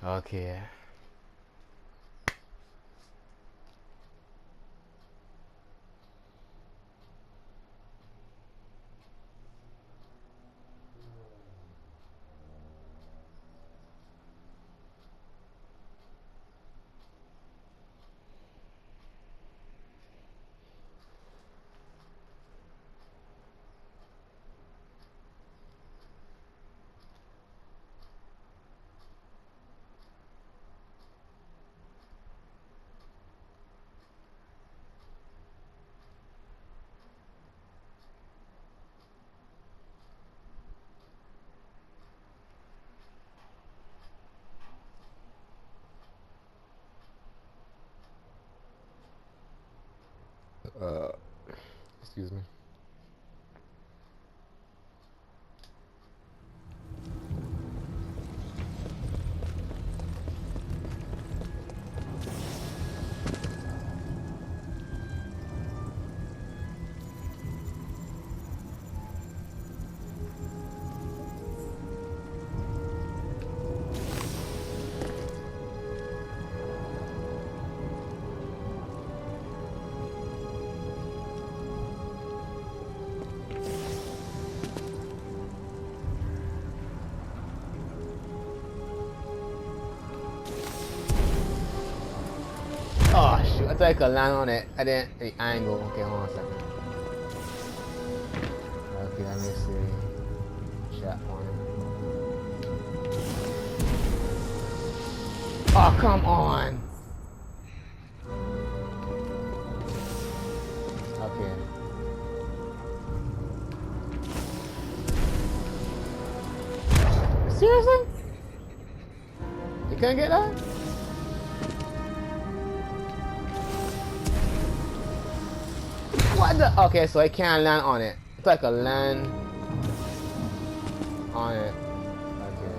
Okay. Excuse me. Oh shoot, I thought I could land on it. I didn't, the angle. Okay, hold on a second. Okay, let me see. Chat one. Oh, come on. Okay. Seriously? You can't get that? What the? Okay, so I can't land on it. It's like a land on it. Okay.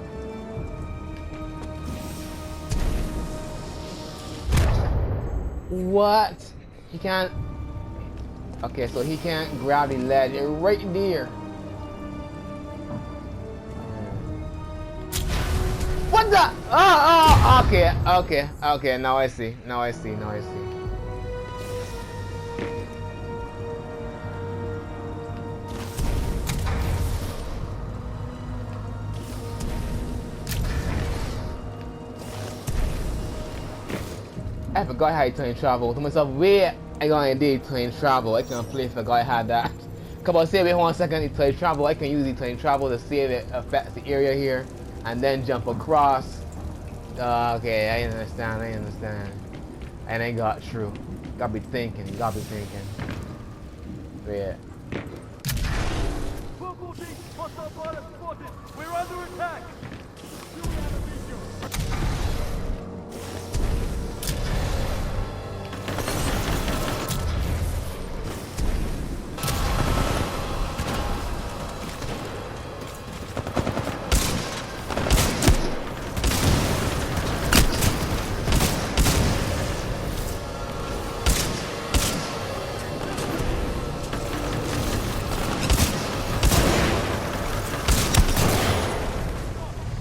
What? He can't. Okay, so he can't grab the ledge. It's right there. What the? Oh, okay. Now I see. Now I see. I forgot how to time travel. To myself, where I gonna do time travel? I can play if I forgot I had that. Come on, save it 1 second. The time travel. I can use the time travel to save it, affects the area here, and then jump across. Okay, I understand. And I got through. Gotta be thinking. Yeah. We're under attack.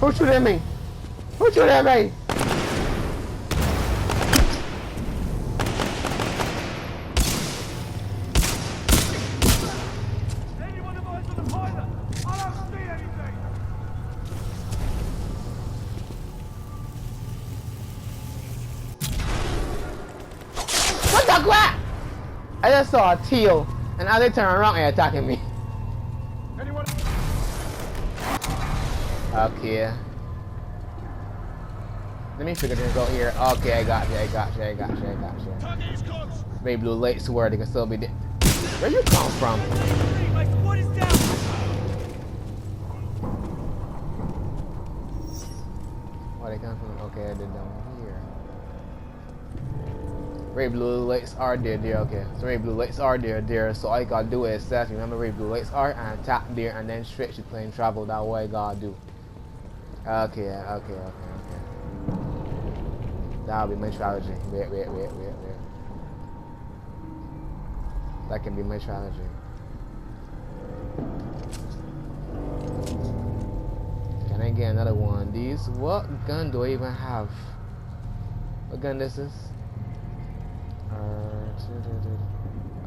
Who shoot at me? Who shoot at me? Anyone advise on the pilot? I don't see anything. What the crap? I just saw a teal, and as they turn around, they're attacking me. Anyone? Okay. Let me figure this out here. Okay, I got you. Maybe blue light sword, they can still be there. Where you come from? My squad is down. Where they come from? Okay, they're down here. Ray blue lights are there, okay. So ray blue lights are there. So all you gotta do is set, remember ray blue lights are, and tap there, and then stretch the plane travel. That way, gotta do. Okay. That'll be my strategy. Wait. That can be my strategy. Can I Can't get another one of these. What gun do I even have? What gun this is?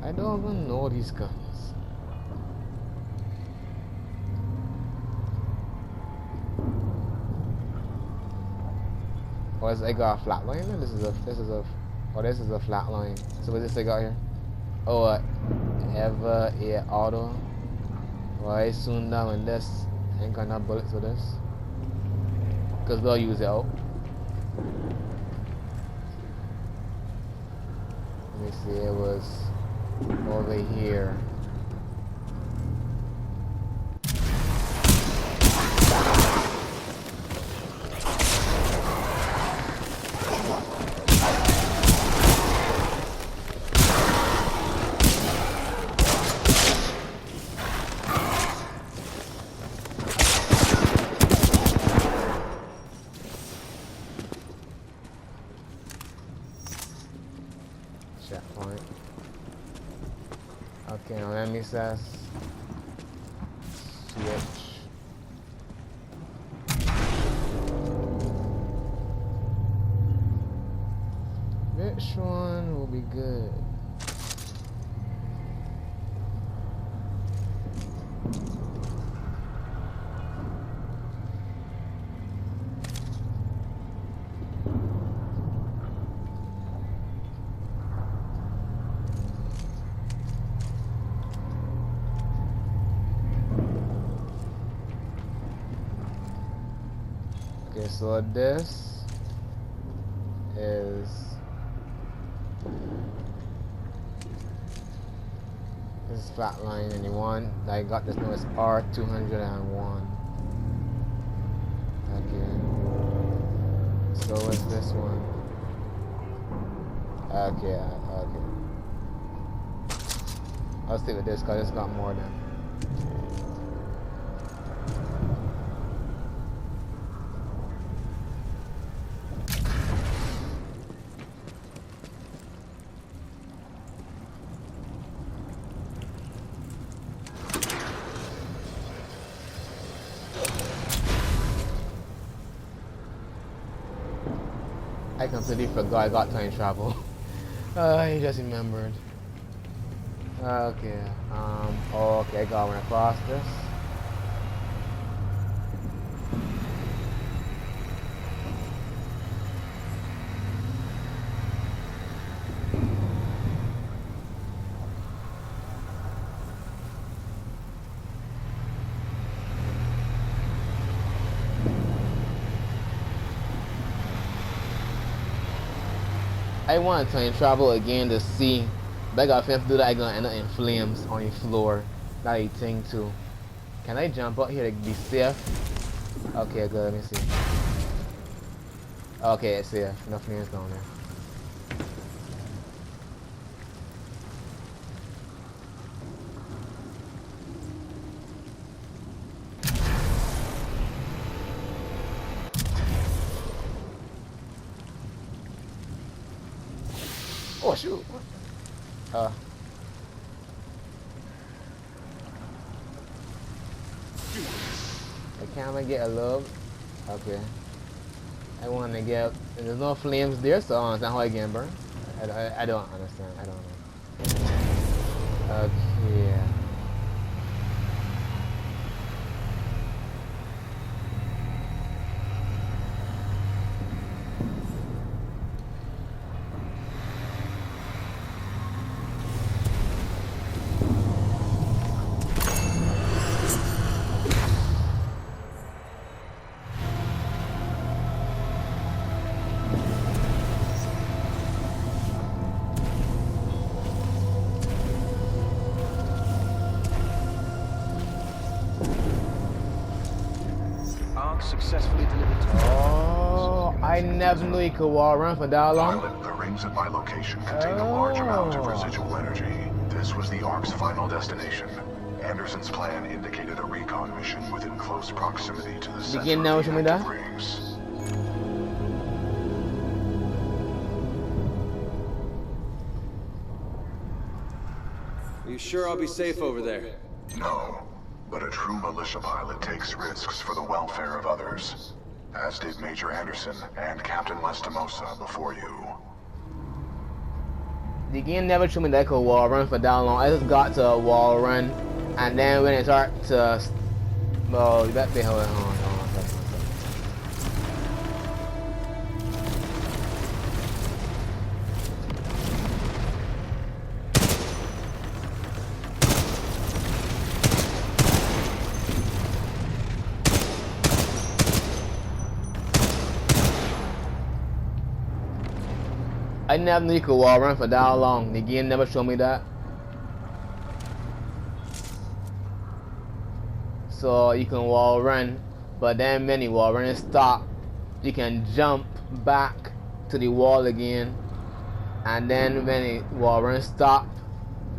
I don't even know these guns. Oh, I got a flat line. This is a flat line. So what is this I got here? Oh, ever a auto. Why soon down and this ain't got no bullets for this? Cause they'll use it out. Let me see, it was over here. Checkpoint. Okay, now let me says switch. Which one will be good? Okay, so this is flatline, and you want, I got this now, it's R201. Okay, so what's this one? Okay, I'll stick with this because it's got more than. I completely forgot I got time travel. I just remembered. Okay. Okay, I got one across this. I want to time travel again to see, but if I have to do that, I'm gonna end up in flames on the floor. That a thing too. Can I jump out here to be safe? Okay, good. Let me see. Okay, it's safe. No flames down there. Oh shoot! I can't even get a love. Okay. I want to get. There's no flames there, so I don't understand how I get burned. I don't understand. I don't know. Okay. Successfully delivered to I never knew you could wall run for that long. Pilot, the rings at my location contain a large amount of residual energy. This was the Ark's final destination. Anderson's plan indicated a recon mission within close proximity to the center of the active rings. Are you sure I'll be safe over there? No. But a true militia pilot takes risks for the welfare of others, as did Major Anderson and Captain Lastimosa before you. The game never showed me that I could wall run for that long. I just got to a wall run, and then when it started to, well, you better hold on. I never knew you could wall run for that long. The game never showed me that. So you can wall run, but then when the wall run stop, you can jump back to the wall again. And then when the wall run stop,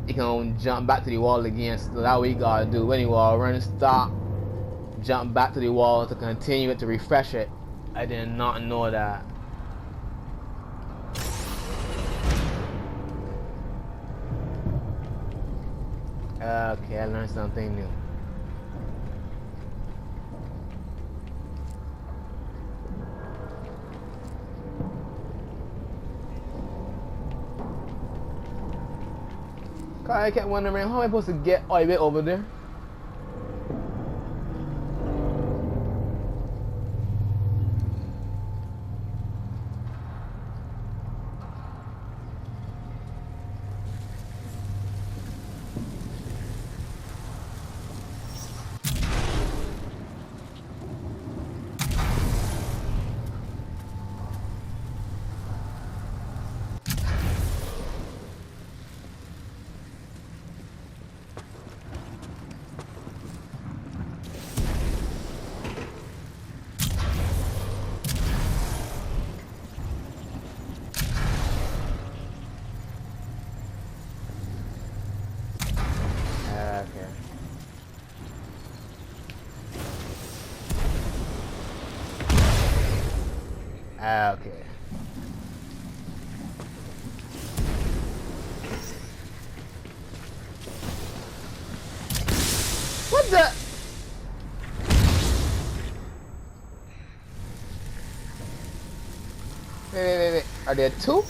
you can jump back to the wall again. So that's what you gotta do. When the wall run stop, jump back to the wall to continue it, to refresh it. I did not know that. Okay, I learned something new. I kept wondering, how am I supposed to get all the way over there? Okay. What the? Wait. Are there two?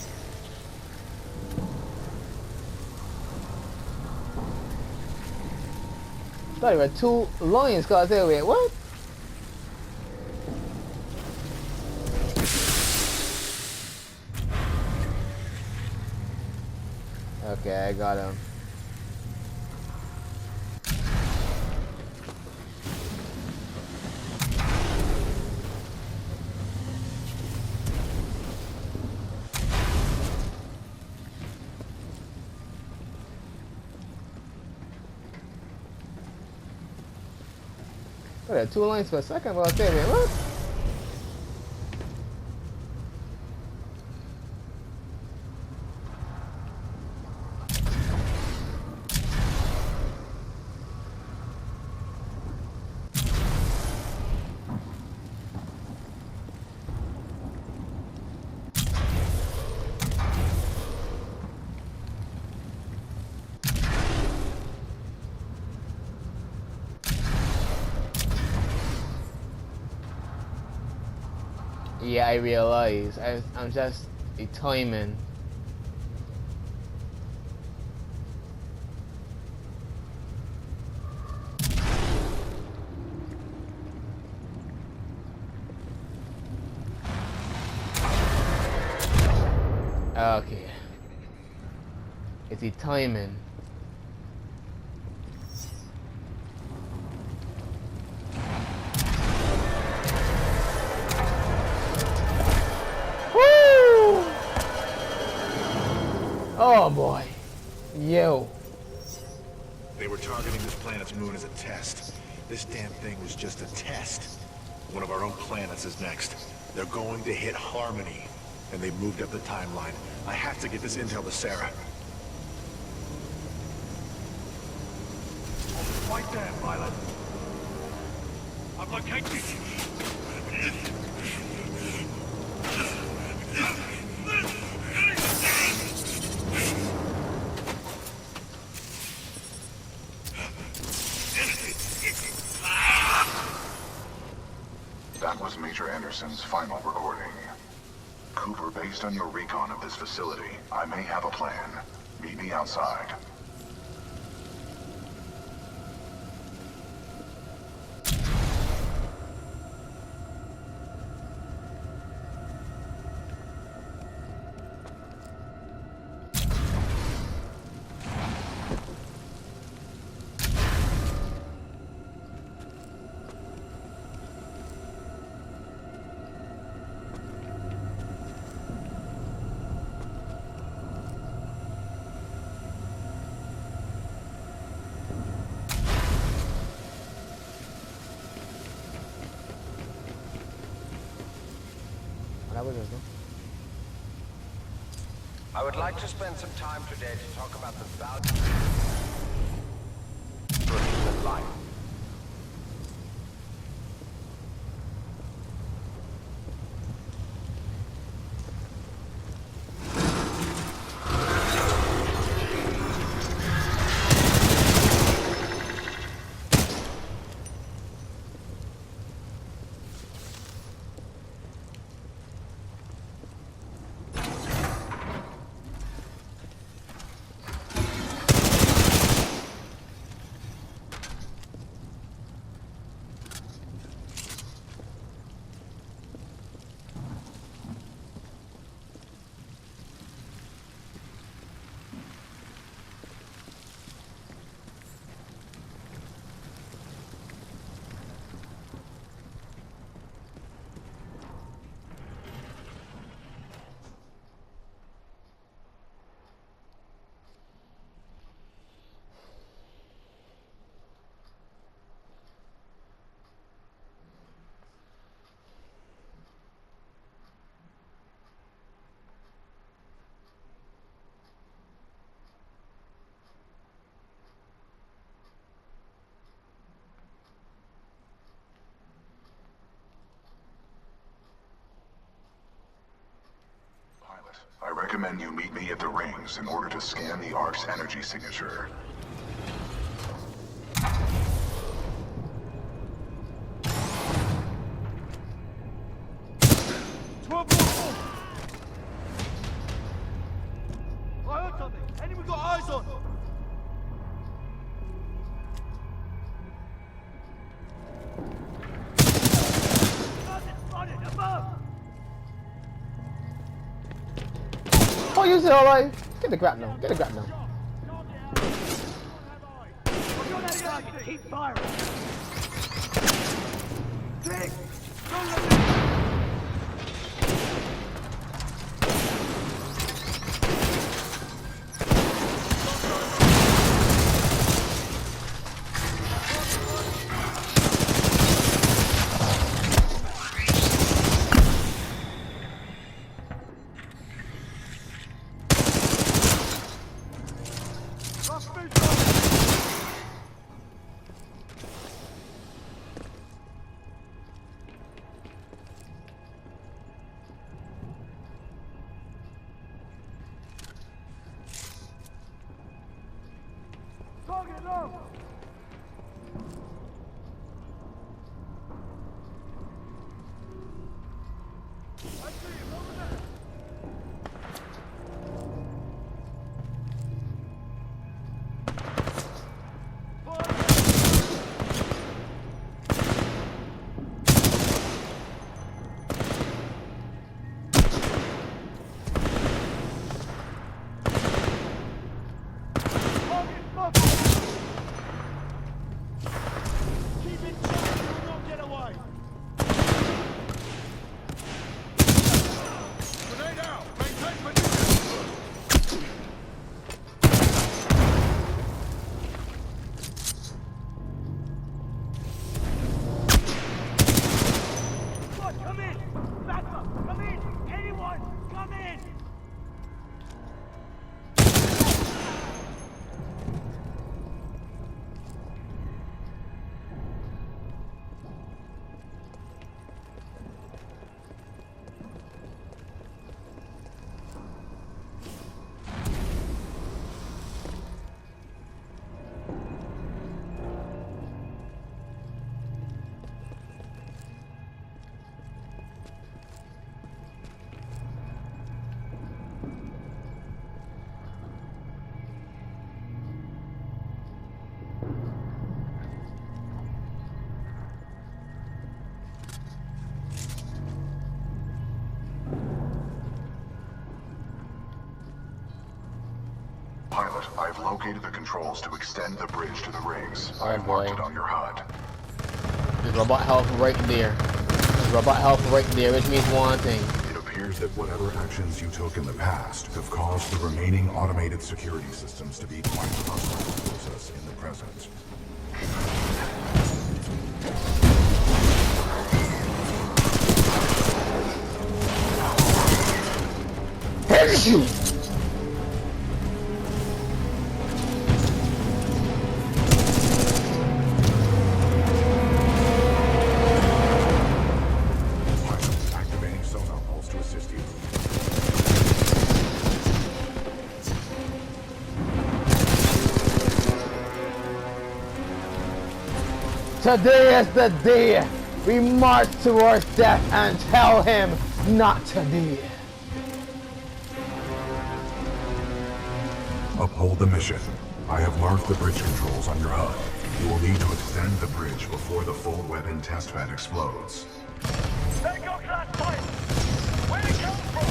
I thought there were two lions, cause I said, wait, what? Okay, I got him. I had two lines for a second, but I said, man, what? Yeah, I realize. I'm just a timing. Okay. It's a timing. Oh boy. Yo. They were targeting this planet's moon as a test. This damn thing was just a test. One of our own planets is next. They're going to hit Harmony. And they moved up the timeline. I have to get this intel to Sarah. Right there, pilot. I've located you. That was Major Anderson's final recording. Cooper, based on your recon of this facility, I may have a plan. Meet me outside. I would like to spend some time today to talk about the value of human life. I recommend you meet me at the rings in order to scan the Ark's energy signature. I heard something. Anyone got eyes on? Spotted above. Oh, you said alright. Get the grab now. Get the grab now. Keep firing. Dig! Don't let me... Target low! I see him over there! Target buffalo! I've located the controls to extend the bridge to the rings. Oh, I've marked boy. it on your HUD. There's robot health right there. There's robot health right there, which means one thing. It appears that whatever actions you took in the past have caused the remaining automated security systems to be quite hostile towards us in the present. You. Activating sonar pulse to assist you. Today is the day we march towards death and tell him not today. Uphold the mission. I have marked the bridge controls on your HUD. You will need to extend the bridge before the full weapon test bed explodes. Take your class fight! Where it come from?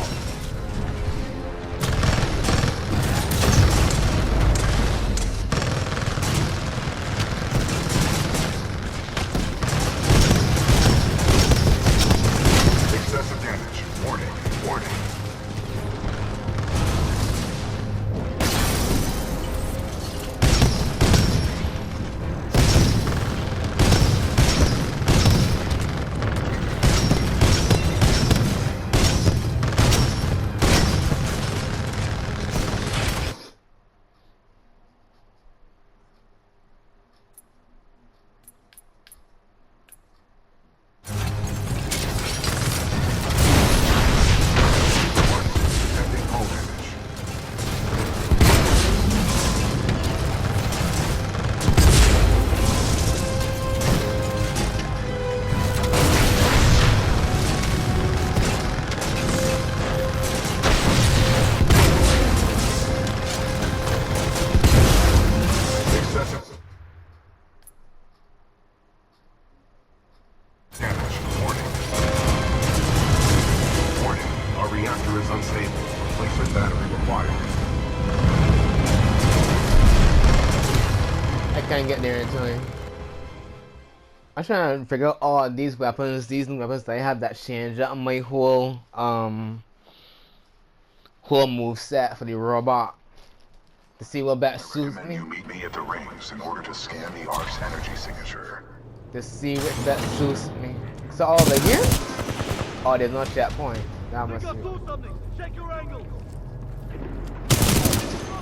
Excessive damage. Warning. Warning. Detecting hull damage. Excessive damage. Warning. Warning. Our reactor is unstable. Replacement battery required. I can't get there in time. I'm trying to figure out all these weapons, new weapons that I have that change up my whole move set for the robot to see what best I suits recommend me. you meet me at the rings in order to scan the Ark's energy signature. To see what best suits me. So over here? Oh, there's no checkpoint. That Think must I be. saw something! Check your angles!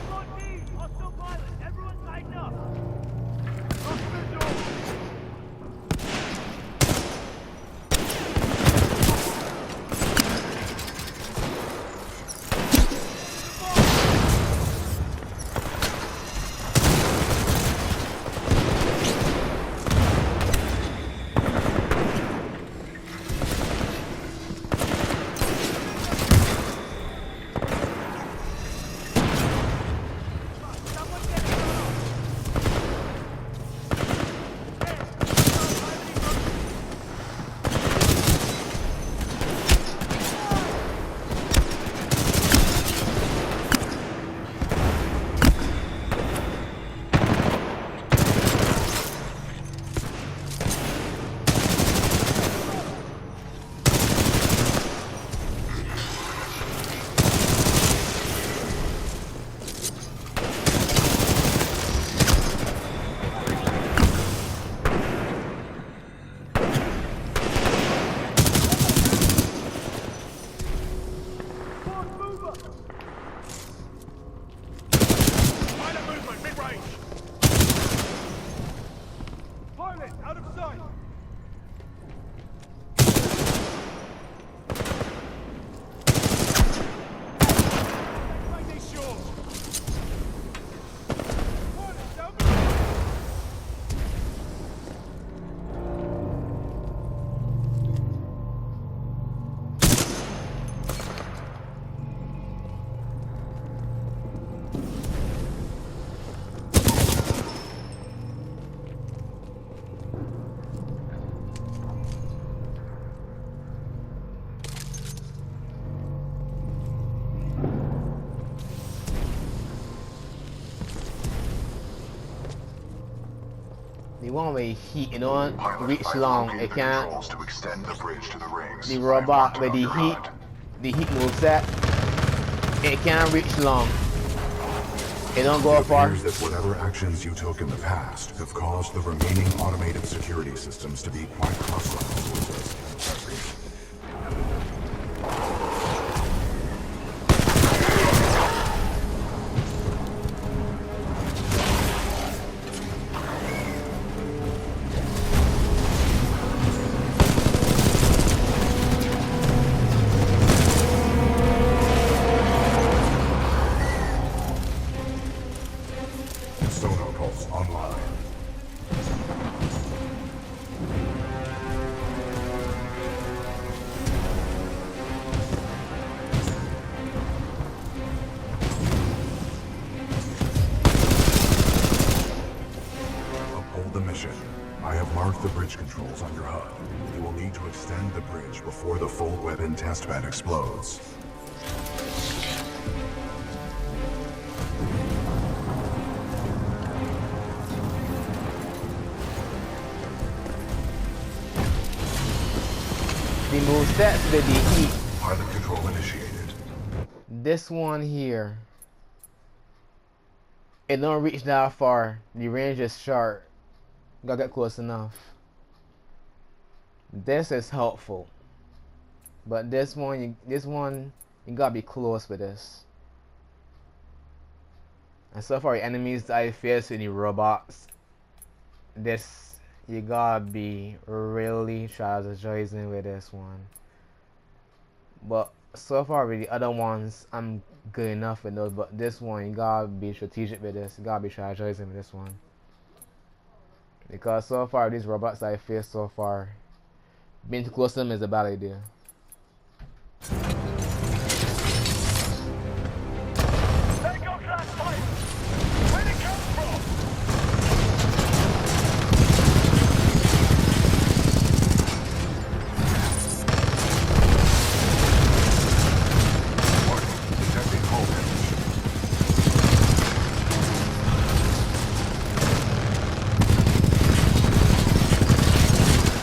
Front D! Hostile pilot! Everyone tighten up! Lock visual! Someone get it! The one with heat, you don't Pilot, reach I've long. located It the can't. controls to extend the bridge to the rings. The I've robot marked it with on your HUD. the heat moveset, it can't reach long. It don't go It far. appears that whatever actions you took in the past have caused the remaining automated security systems to be quite hostile towards us in the present. Sonar pulse online. Uphold the mission. I have marked the bridge controls on your HUD. You will need to extend the bridge before the full weapon testbed explodes. The movesets with the heat. Pilot control initiated. This one here, it don't reach that far. The range is short. Gotta get close enough. This is helpful, but this one, you gotta be close with this. And so far, the enemies that I face with the robots, this you gotta be really strategizing with this one. But so far with the other ones, I'm good enough with those. But this one, you gotta be strategic with this. You gotta be strategizing with this one. Because so far, these robots that I face so far, being too close to them is a bad idea. There goes that fight! Where'd it come from? Detecting hull damage.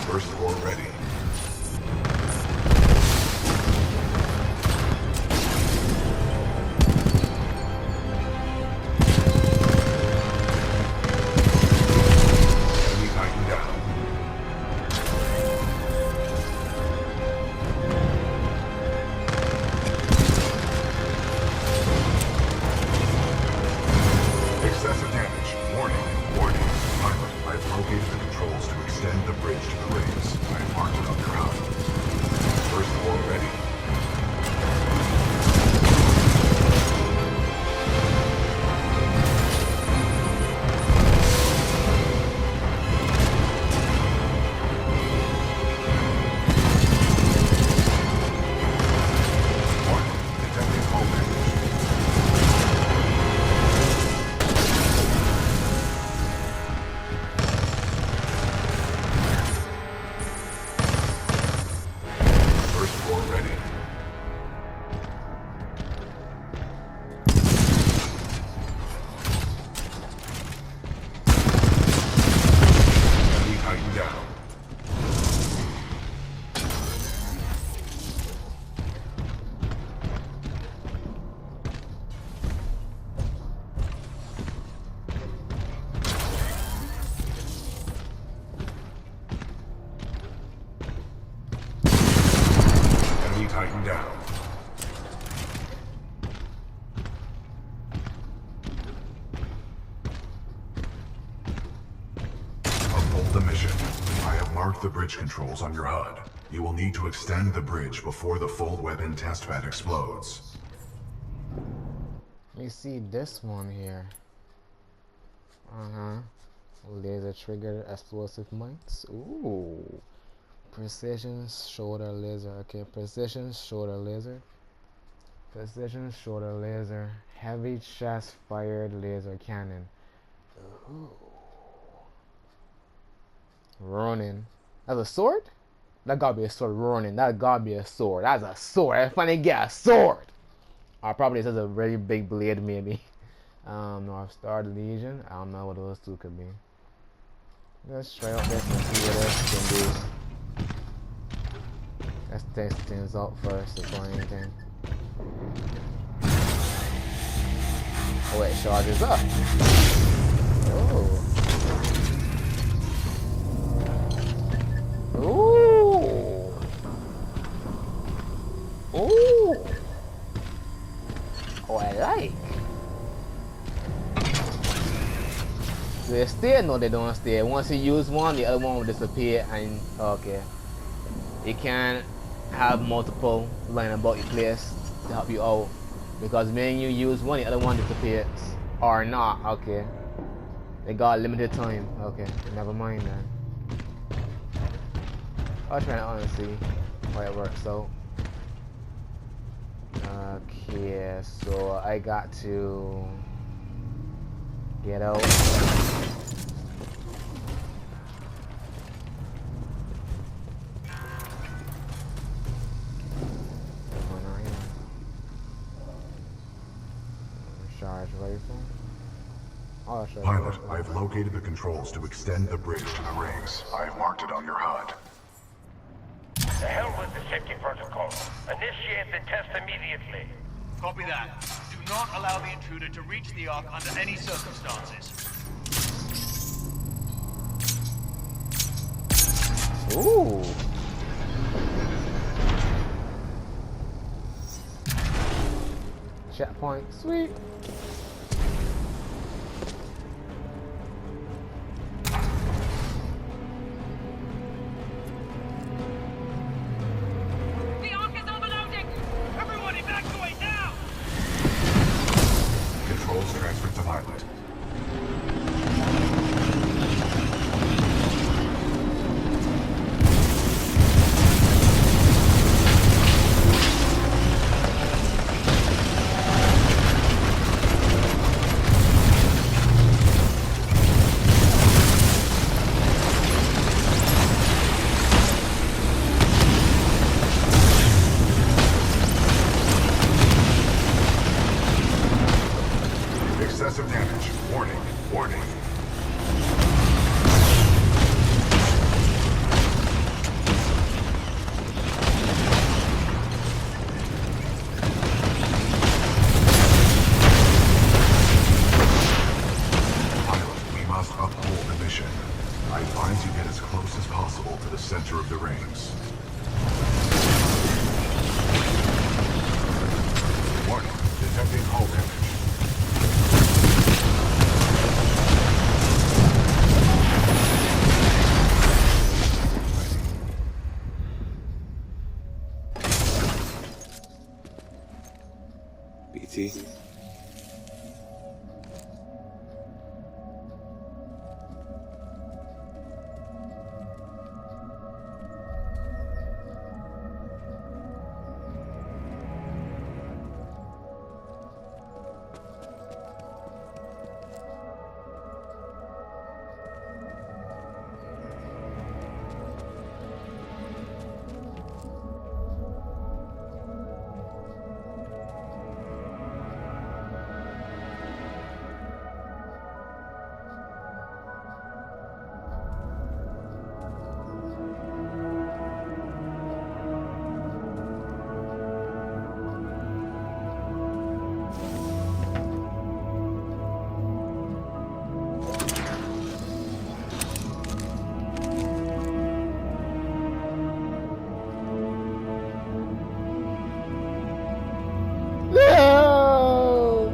First floor ready. Enemy Titan down. Excessive damage. Warning. Warning. Pilot, I've located the controls to extend the bridge to the rings. I've marked it on your HUD. First floor ready. Warning. Detecting hull damage. First floor ready. Enemy Titan down. Enemy Titan down. Uphold the mission. I have marked the bridge controls on your HUD. You will need to extend the bridge before the full weapon testbed explodes. Let me see this one here. Laser trigger explosive mites. Ooh. Precision shoulder laser. Okay, precision shoulder laser. Precision shoulder laser. Heavy chest fired laser cannon. Ooh. Ronin. That's a sword? That gotta be a sword. Ronin. That gotta be a sword. That's a sword. I finally get a sword. Probably this is a very big blade, maybe. North Star Legion. I don't know what those two could be. Let's try out this and see what else we can do. Let's test things out first before anything. Oh, it charges up. Oh. Ooh. Ooh. Oh, I like. They stay? No, they don't stay. Once you use one, the other one will disappear. And okay, you can have multiple lying about your place to help you out. Because when you use one, the other one disappears or not. Okay, they got limited time. Okay, never mind then. I'll try to see how it works out. Okay, so I got to get out. Charge rifle. Oh, Pilot, I've located the controls to extend the bridge to the rings. I've marked it on your HUD. The hell with the safety protocol. Initiate the test immediately. Copy that. Do not allow the intruder to reach the Ark under any circumstances. Ooh. Checkpoint, sweet. The Ark is overloading! Everyone evacuate now! Controls transferred to pilot. Excessive damage. Warning. Warning. Pilot, we must uphold the mission. I advise you get as close as possible to the center of the rings. Warning. Detecting hull damage. BT. No!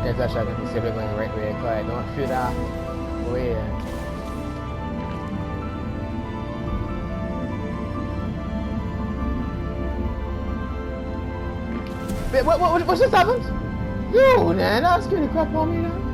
Okay, so I can see if we're going the right way. Quiet, don't shoot off. Weird. Wait, what just happened? Yo, man, that's scaring the crap on me now.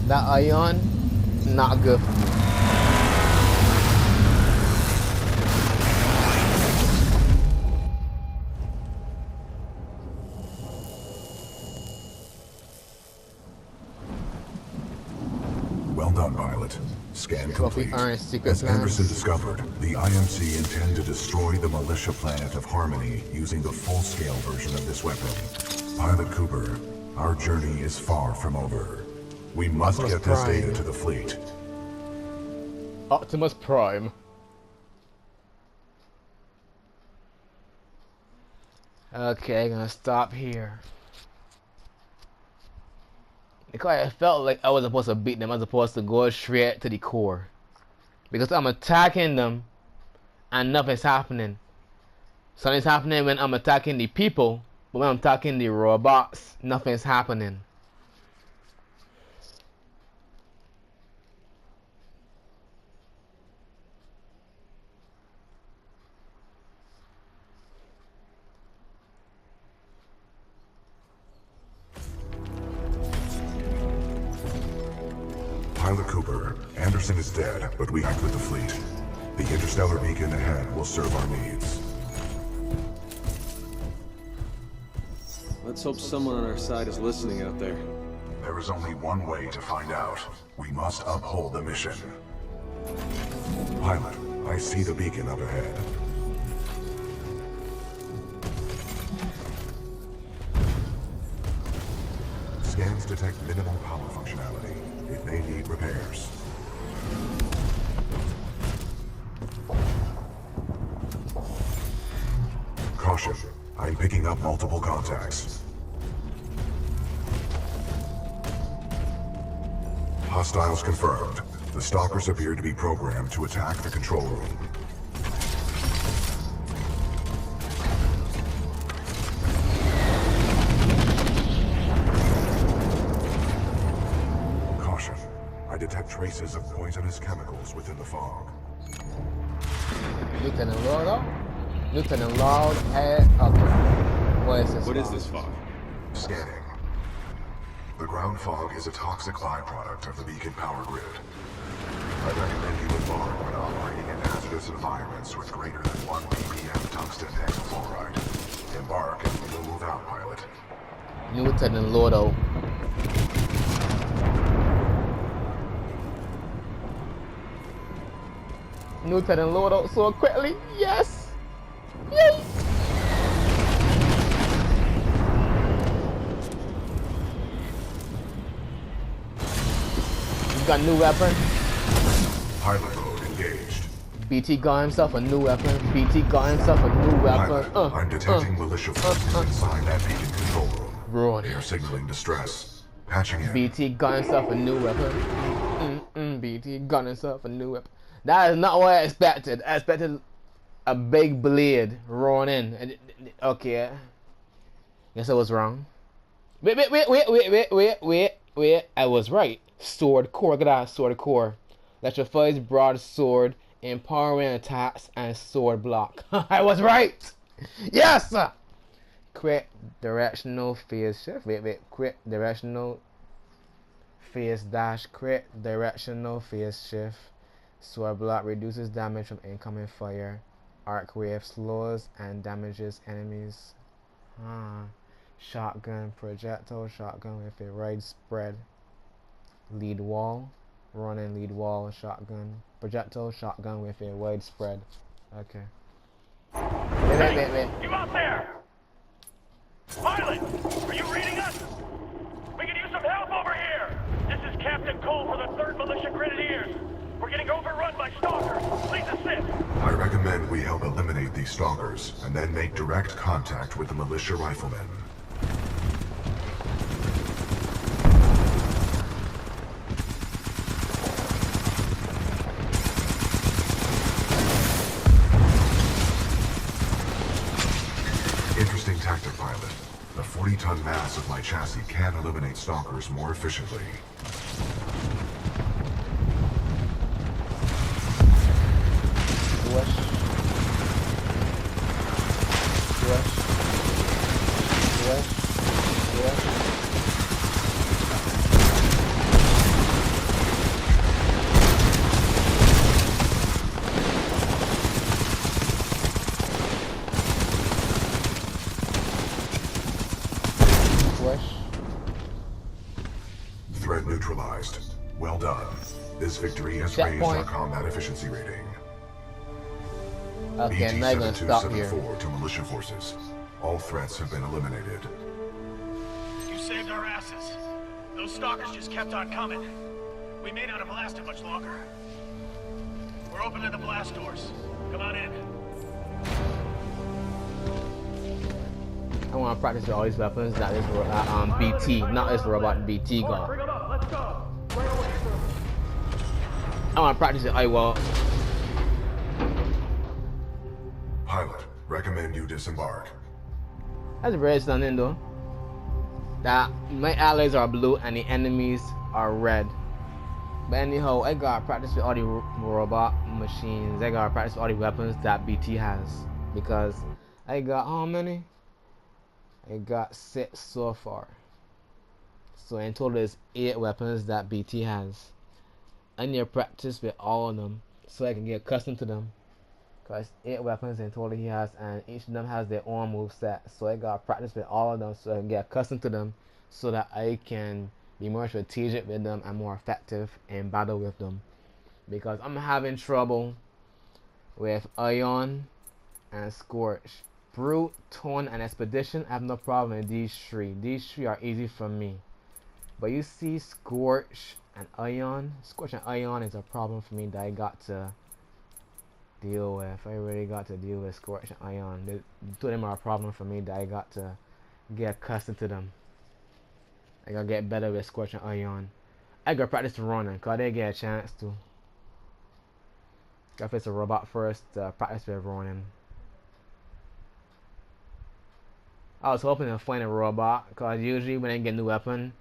That ion, not good for me. Well done, pilot. Scan complete. Earn secret As plans. Anderson discovered, the IMC intend to destroy the militia planet of Harmony using the full-scale version of this weapon. Pilot Cooper, our journey is far from over. We must get this data to the fleet. Optimus Prime. Okay, gonna stop here. Because I felt like I was supposed to beat them, I was supposed to go straight to the core. Because I'm attacking them and nothing's happening. Something's happening when I'm attacking the people, but when I'm attacking the robots, nothing's happening. Pilot Cooper, Anderson is dead, but we act with the fleet. The interstellar beacon ahead will serve our needs. Let's hope someone on our side is listening out there. There is only one way to find out. We must uphold the mission. Pilot, I see the beacon up ahead. Scans detect minimal power functionality. It may need repairs. Caution. I'm picking up multiple contacts. Hostiles confirmed. The stalkers appear to be programmed to attack the control room. Caution. I detect traces of poisonous chemicals within the fog. Lieutenant Lord, Lieutenant Lord, okay. What is this fog? Scanning. The ground fog is a toxic byproduct of the beacon power grid. I recommend you embark when operating in hazardous environments with greater than 1 ppm tungsten hexafluoride. Embark and we'll move out, pilot. Lieutenant Lordo. Lieutenant Lordo so quickly. Yes! Yay! You got a new weapon? Pilot mode engaged. BT got himself a new weapon. BT got himself a new weapon. Pilot, I'm detecting militia forces inside that beacon control room. Run. They are signaling distress. Patching in. BT got himself a new weapon. BT got himself a new weapon. That is not what I expected. I expected a big blade rolling in. Okay. Guess I was wrong. Wait. I was right. Sword core. Look at that. Sword core. Electrifies broadsword, empowering attacks, and sword block. I was right. Yes. Quick directional phase shift. Quick directional phase dash. Quick directional phase shift. Sword block reduces damage from incoming fire. Arc wave slows and damages enemies. Shotgun projectile. Shotgun with a widespread lead wall. Running lead wall. Shotgun projectile. Shotgun with a widespread. Okay. Wait. You out there! Pilot! Are you reading us? We could use some help over here! This is Captain Cole for the 3rd Militia Grenadiers. We're getting overrun by stalkers. Please assist. I recommend we help eliminate these stalkers and then make direct contact with the militia riflemen. 40-ton mass of my chassis can eliminate stalkers more efficiently. Rush. Threat neutralized. Well done. This victory has raised our combat efficiency rating. Okay, I'm not gonna stop here. BT-7274 to militia forces. All threats have been eliminated. You saved our asses. Those stalkers just kept on coming. We may not have lasted much longer. We're opening the blast doors. Come on in. I want to practice with all these weapons, not this BT, not this robot BT gun. Bring them up. Let's go. Right away, I want to practice it. I will. Pilot, recommend you disembark. That's very stunning though. That my allies are blue and the enemies are red. But anyhow, I gotta practice with all the robot machines. I gotta practice with all the weapons that BT has. Because I got how many? I got 6 so far. So in total there's 8 weapons that BT has. I need to practice with all of them so I can get accustomed to them. Because 8 weapons in total he has, and each of them has their own move set. So I gotta practice with all of them so I can get accustomed to them, so that I can be more strategic with them and more effective in battle with them. Because I'm having trouble with Ion and Scorch. Brute, Taunt, and Expedition, I have no problem with these 3. These 3 are easy for me. But you see Scorch and Ion. Scorch and Ion is a problem for me that I got to deal with. I really got to deal with Scorch and Ion. The 2 of them are a problem for me that I got to get accustomed to them. I gotta get better with Scorch and Ion. I gotta practice running, cause I didn't get a chance to. Gotta face a robot first to practice with running. I was hoping to find a robot, cause usually when I get a new weapon,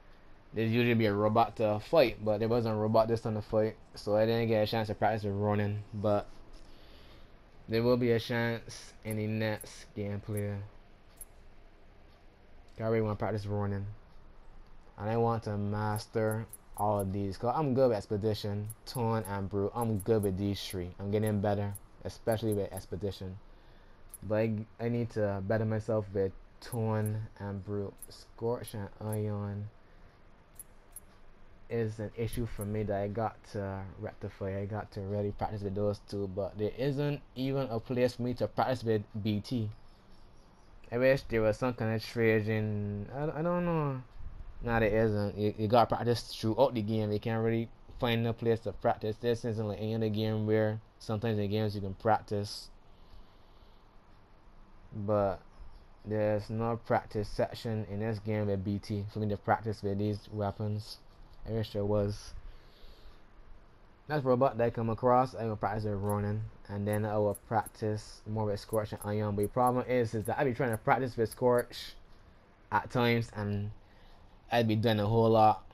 there's usually be a robot to fight, but there wasn't a robot this time to fight, so I didn't get a chance to practice with running. But there will be a chance in the next gameplay. I really want to practice running, and I want to master all of these, cause I'm good with Expedition, Taunt, and Brute. I'm good with these 3. I'm getting better, especially with Expedition. But I need to better myself with Taunt and Brute. Scorch and Ion is an issue for me that I got to rectify. I got to really practice with those 2, but there isn't even a place for me to practice with BT. I wish there was some kind of trading. I don't know. Nah, there isn't. You gotta practice throughout the game. You can't really find a place to practice. This isn't like any other game where sometimes in games you can practice, but there's no practice section in this game with BT for me to practice with these weapons. I wish there was. Next robot that I come across, I will practice with running, and then I will practice more with Scorch and Ion. But the problem is that I be trying to practice with Scorch at times, and I'd be doing a whole lot.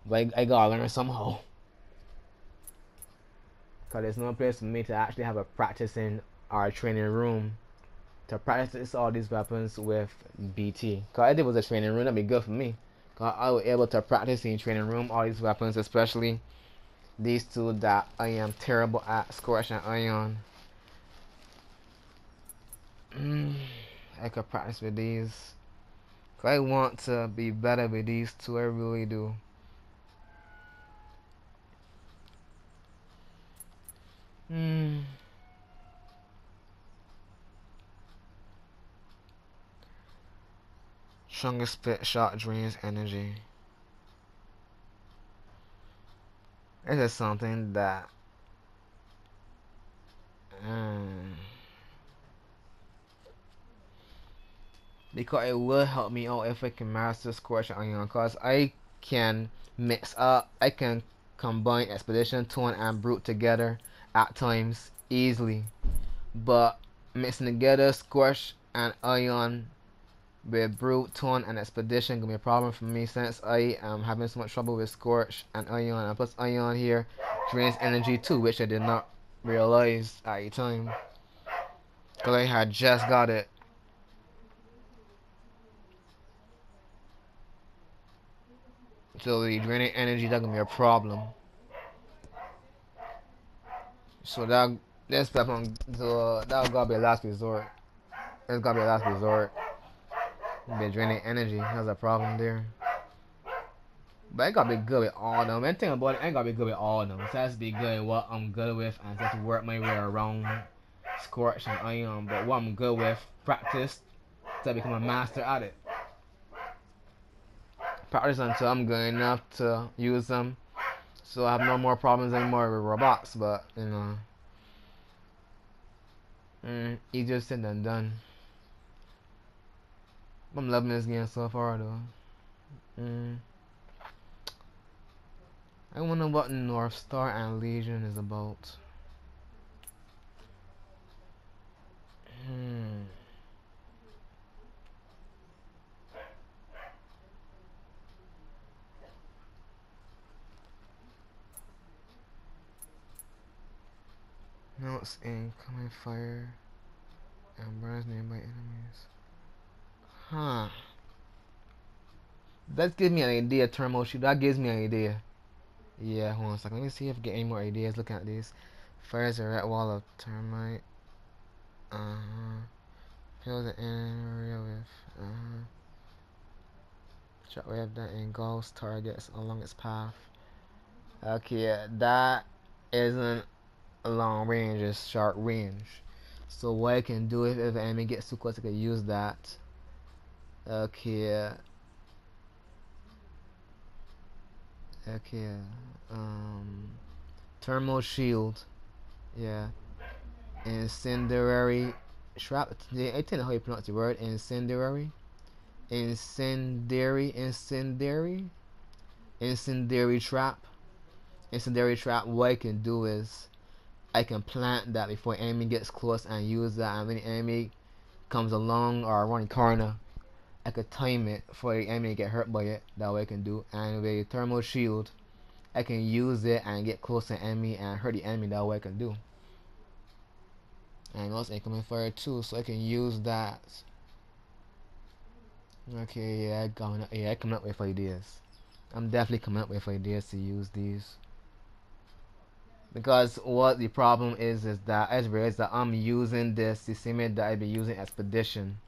But I gotta learn somehow. Cause there's no place for me to actually have a practicing or training room to practice all these weapons with BT. Cause if it was a training room, that'd be good for me. Cause I was able to practice in training room all these weapons, especially these 2 that I am terrible at, Scorch and Ion. I could practice with these. Cause I want to be better with these 2, I really do. Strongest spit shot drains energy. This is something that because it will help me out if I can master Scorch and Ion, cause I can mix up, I can combine Expedition, Taunt, and Brute together at times easily, but mixing together Scorch and Ion with Brute, Taunt, and Expedition gonna be a problem for me since I am having so much trouble with Scorch and Ion, and plus Ion here drains energy too, which I did not realize at the time, because I had just got it. So the draining energy that's gonna be a problem. So this weapon, so that gotta be a last resort. It's gotta be a last resort. Be draining energy. That's a problem there. But I gotta be good with all of them. And thing about it, I gotta be good with all of them. So it has to be good with what I'm good with and just work my way around Scorch and Ion. But what I'm good with, practice to become a master at it. Practice until I'm good enough to use them. So I have no more problems anymore with robots. But, you know, easier said than done. I'm loving this game so far though. I wonder what North Star and Legion is about. Notes incoming fire and burns nearby enemies. Huh. That gives me an idea, thermal shoot. That gives me an idea. Yeah, hold on a second. Let me see if I get any more ideas looking at these. Fires a red wall of termite. Fill the area with shockwave that engulfs targets along its path. Okay, that isn't long range, it's short range. So what I can do if the enemy gets too close, I can use that. Okay. Okay. Thermal shield. Yeah. Incendiary trap. I think that's how you pronounce the word. Incendiary. Incendiary trap. Incendiary trap. What I can do is I can plant that before enemy gets close and use that. And when the enemy comes along or around the corner, I could time it for the enemy to get hurt by it. That way I can do. And with a thermal shield, I can use it and get close to the enemy and hurt the enemy. That way I can do. And also incoming fire too, so I can use that. Okay, yeah, I coming up with ideas. I'm definitely coming up with ideas to use these. Because what the problem is that I realize that I'm using this the same way that I've been using Expedition.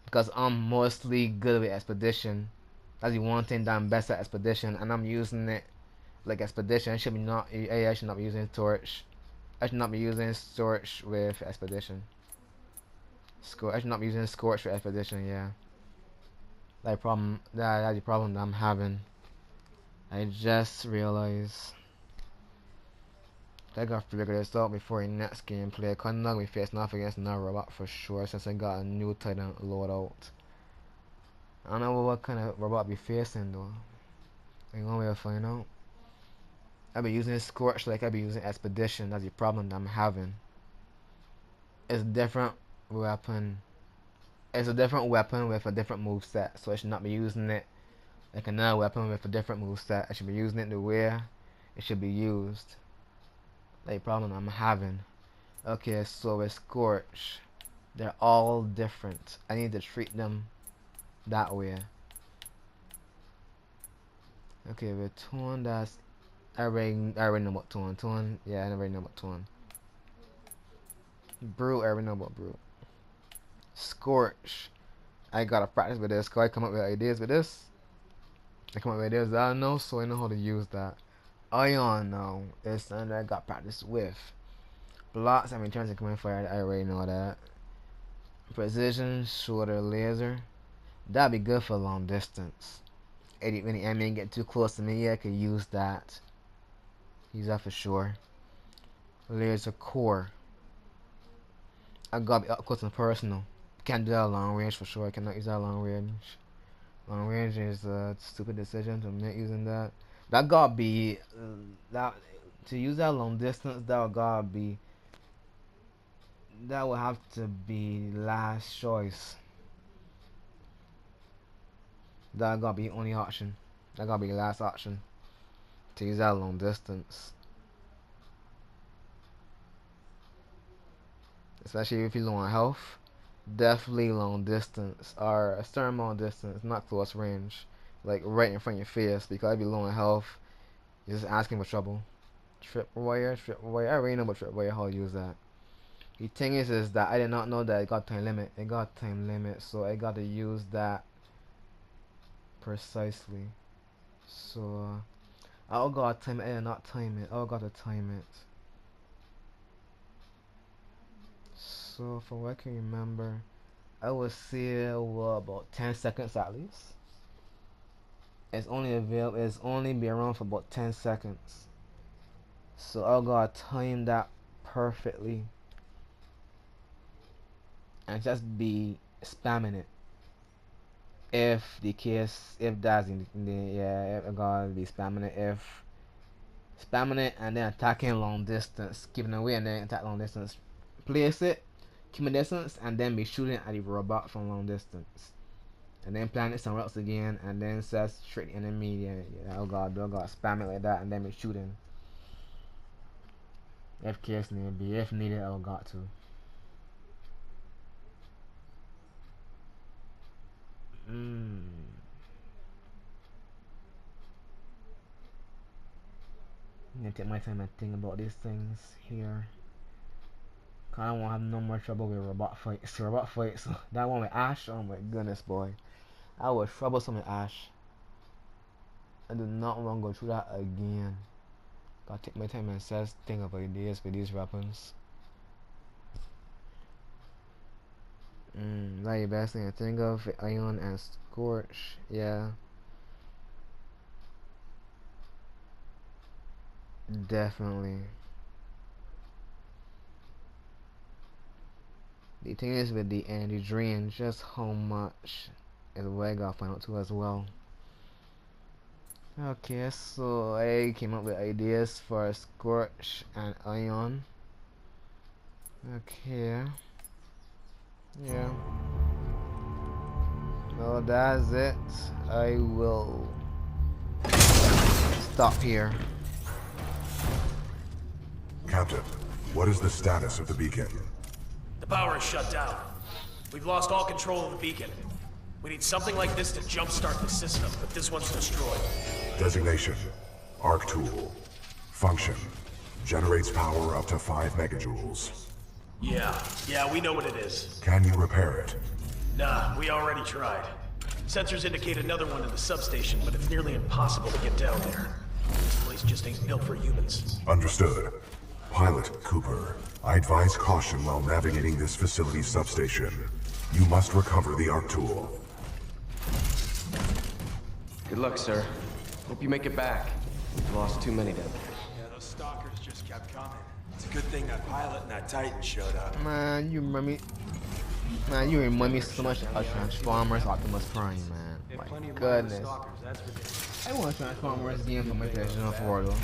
Because I'm mostly good with Expedition. That's the one thing that I'm best at, Expedition, and I'm using it like Expedition. I should not be using Torch. I should not be using Scorch with Expedition. I should not be using Scorch with Expedition, yeah. That's the problem that I'm having. I just realized I gotta figure this out before the next gameplay. Cause I'm not gonna be facing off against another robot for sure since I got a new Titan loadout. I don't know what kind of robot I be facing though. Ain't one way to find out. I be using Scorch like I be using Expedition. That's the problem that I'm having. It's a different weapon. It's a different weapon with a different moveset, so I should not be using it like another weapon with a different moveset. I should be using it the way it should be used. Like the problem I'm having. Okay, so with Scorch, they're all different. I need to treat them that way. Okay, with Taunt, that's I already know about Taunt. Yeah, I already know about Taunt. Brute, I already know about Brute. Scorch, I gotta practice with this. Cause I come up with ideas with this. I come up with ideas that I know, so I know how to use that. Ion now is something that I got practice with. Blocks, I mean, turns and coming fire, I already know that. Precision, shorter laser. That'd be good for long distance. When the enemy get too close to me, yeah, I could use that. Use that for sure. Laser core. I gotta be up close and personal. Can't do that long range for sure. I cannot use that long range. Long range is a stupid decision to make using that. That gotta be that to use that long distance. That would have to be last choice. That gotta be only option. That gotta be the last option. To use that long distance. Especially if you're low on health. Definitely long distance. Or a certain long distance, not close range. Like right in front of your face. Because if you're low on health, you're just asking for trouble. Tripwire. I already know about tripwire, how to use that. The thing is that I did not know that it got time limit. So I got to use that precisely. So I got to time it. I did not time it. I got to time it. So from what I can remember, I would say about 10 seconds at least. It's only be around for about 10 seconds. So I gotta time that perfectly. And just be spamming it. If that's in the yeah, I gotta be spamming it. If spamming it and then attacking long distance, giving away and then attack long distance. Place it, keep a distance, and then be shooting at the robot from long distance. And then plan it somewhere else again, and then set straight the enemy. Yeah, oh god, spam it like that, and then be shooting. If case need be, if needed, I got to. I'm gonna take my time and think about these things here. Cause I don't want to have no more trouble with robot fights. That one with Ash, oh my goodness, boy. I was troublesome with Ash. I do not want to go through that again. Gotta take my time and think of ideas with these weapons. That's the best thing I think of. Ion and Scorch, yeah. Definitely. The thing is with the Andy Drain, just how much is what I gotta find out too as well. Okay, so I came up with ideas for Scorch and Ion. Okay. Yeah. Well, that's it. I will stop here. Captain, what is the status of the beacon? The power is shut down. We've lost all control of the beacon. We need something like this to jumpstart the system, but this one's destroyed. Designation: Arc Tool. Function: generates power up to 5 megajoules. Yeah, we know what it is. Can you repair it? Nah, we already tried. Sensors indicate another one in the substation, but it's nearly impossible to get down there. This place just ain't built for humans. Understood. Pilot Cooper, I advise caution while navigating this facility's substation. You must recover the Arc Tool. Good luck, sir. Hope you make it back. We've lost too many of them. Yeah, those stalkers just kept coming. It's a good thing that pilot and that Titan showed up. Man, you remind me so much of Transformers Optimus Prime, man. My goodness. I want a Transformers game for my PlayStation 4 though.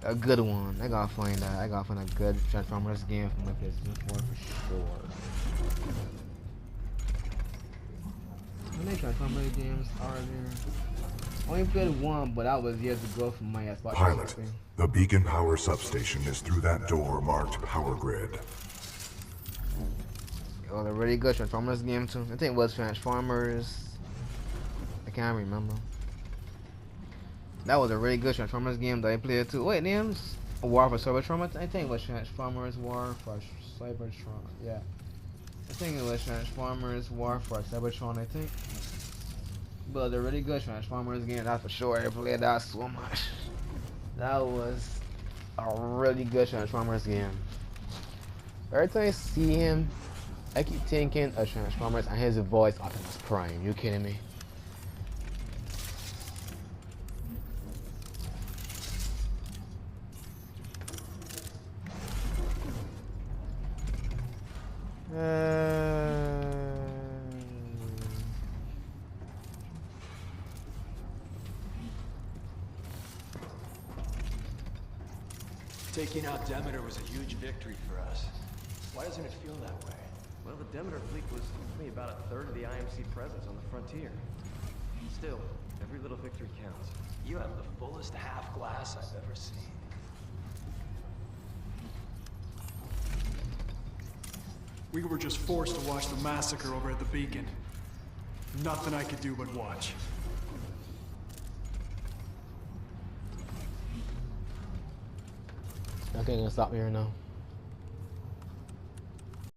A good one. I gotta find that. I gotta find a good Transformers game for my PlayStation 4 for sure. How many Transformers games are there? I only played one, but that was years ago from my Xbox. Pilot, the beacon power substation is through that door marked Power Grid. Oh, a really good Transformers game too. I think it was Transformers. I can't remember. That was a really good Transformers game that I played too. Wait, names? War for Cybertron? I think it was Transformers War for Cybertron. Yeah. I think it was Transformers War for Cybertron, I think. But a really good Transformers game, that's for sure. I played that so much. That was a really good Transformers game. Every time I see him, I keep thinking of Transformers and his voice Optimus Prime. You kidding me? Taking out Demeter was a huge victory for us. Why doesn't it feel that way? Well, the Demeter fleet was only about a third of the IMC presence on the frontier. Still, every little victory counts. You have the fullest half glass I've ever seen. We were just forced to watch the massacre over at the beacon. Nothing I could do but watch. Okay, gonna stop me right now.